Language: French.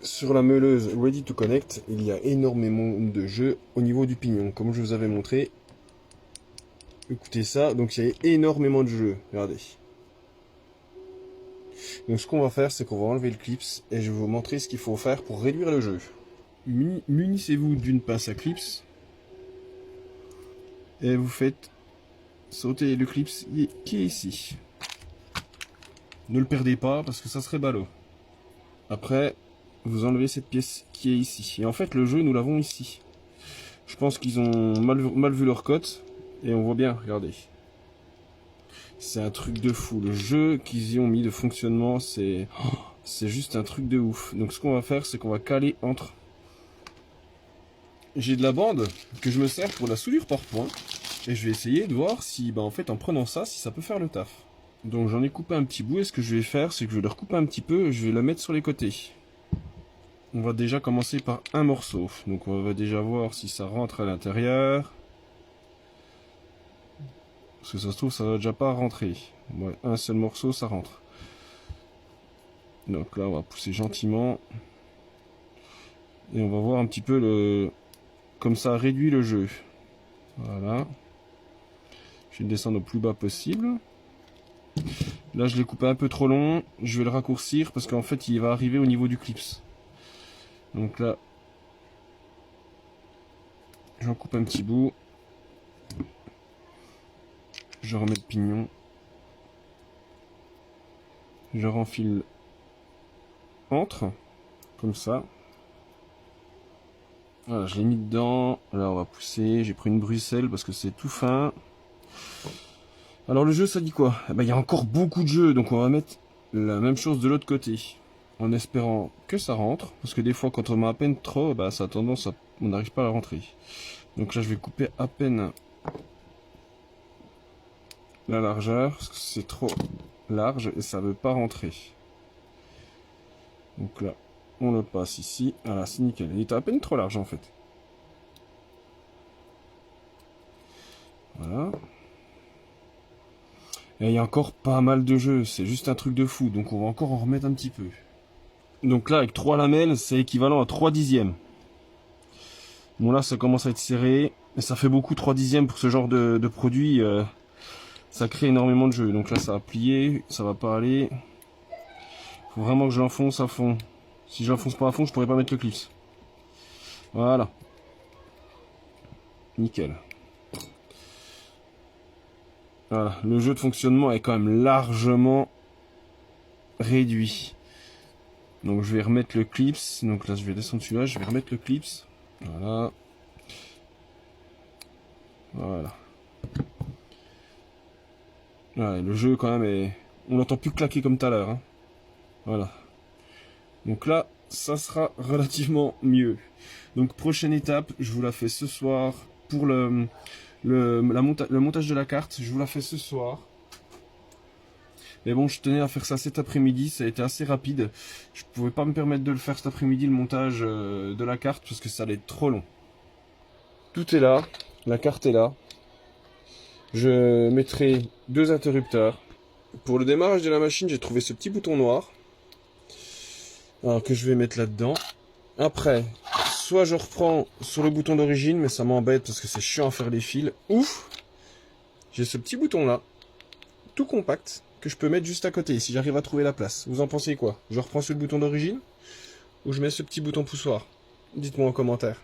Sur la meuleuse Ready to Connect, il y a énormément de jeux au niveau du pignon, comme je vous avais montré. Écoutez ça, donc il y a énormément de jeux, regardez. Donc ce qu'on va faire, c'est qu'on va enlever le clips et je vais vous montrer ce qu'il faut faire pour réduire le jeu. Munissez-vous d'une pince à clips et vous faites sauter le clips qui est ici. Ne le perdez pas parce que ça serait ballot. Après, vous enlevez cette pièce qui est ici. Et en fait, le jeu, nous l'avons ici. Je pense qu'ils ont mal vu leur cote. Et on voit bien, regardez. C'est un truc de fou. Le jeu qu'ils y ont mis de fonctionnement, c'est juste un truc de ouf. Donc ce qu'on va faire, c'est qu'on va caler entre... J'ai de la bande que je me sers pour la soudure par point. Et je vais essayer de voir si, en fait, en prenant ça, si ça peut faire le taf. Donc j'en ai coupé un petit bout. Et ce que je vais faire, c'est que je vais le recouper un petit peu. Et je vais le mettre sur les côtés. On va déjà commencer par un morceau. Donc on va déjà voir si ça rentre à l'intérieur. Parce que ça se trouve, ça va déjà pas rentrer. Ouais, un seul morceau, ça rentre. Donc là, on va pousser gentiment. Et on va voir un petit peu le... Comme ça réduit le jeu. Voilà. Je vais le descendre au plus bas possible. Là, je l'ai coupé un peu trop long. Je vais le raccourcir parce qu'en fait, il va arriver au niveau du clips. Donc là, j'en coupe un petit bout. Je remets le pignon. Je renfile entre, comme ça. Voilà, je l'ai mis dedans. Là, on va pousser. J'ai pris une Bruxelles parce que c'est tout fin. Alors, le jeu, ça dit quoi? Eh ben, il y a encore beaucoup de jeux, donc on va mettre la même chose de l'autre côté. En espérant que ça rentre. Parce que des fois, quand on met à peine trop, ça a tendance à... On n'arrive pas à la rentrer. Donc là, je vais couper à peine la largeur. Parce que c'est trop large et ça veut pas rentrer. Donc là, on le passe ici. Voilà, c'est nickel. Il est à peine trop large en fait. Voilà. Et il y a encore pas mal de jeux. C'est juste un truc de fou. Donc on va encore en remettre un petit peu. Donc là, avec 3 lamelles, c'est équivalent à 3 dixièmes. Bon là, ça commence à être serré. Et ça fait beaucoup 3 dixièmes pour ce genre de produit. Ça crée énormément de jeux. Donc là, ça va plier. Ça va pas aller. Faut vraiment que je l'enfonce à fond. Si je l'enfonce pas à fond, je pourrais pas mettre le clips. Voilà. Nickel. Voilà. Le jeu de fonctionnement est quand même largement réduit. Donc je vais remettre le clips. Donc là, je vais descendre celui-là. Je vais remettre le clips. Voilà. Voilà. Ouais, le jeu quand même est... On l'entend plus claquer comme tout à l'heure. Hein. Voilà. Donc là, ça sera relativement mieux. Donc prochaine étape, je vous la fais ce soir. Pour le montage de la carte, je vous la fais ce soir. Mais bon, je tenais à faire ça cet après-midi, ça a été assez rapide. Je pouvais pas me permettre de le faire cet après-midi, le montage de la carte, parce que ça allait être trop long. Tout est là, la carte est là. Je mettrai 2 interrupteurs. Pour le démarrage de la machine, j'ai trouvé ce petit bouton noir. Alors que je vais mettre là-dedans. Après, soit je reprends sur le bouton d'origine, mais ça m'embête parce que c'est chiant à faire les fils. Ou j'ai ce petit bouton là, tout compact, que je peux mettre juste à côté, si j'arrive à trouver la place. Vous en pensez quoi? Je reprends sur le bouton d'origine ou je mets ce petit bouton poussoir? Dites-moi en commentaire.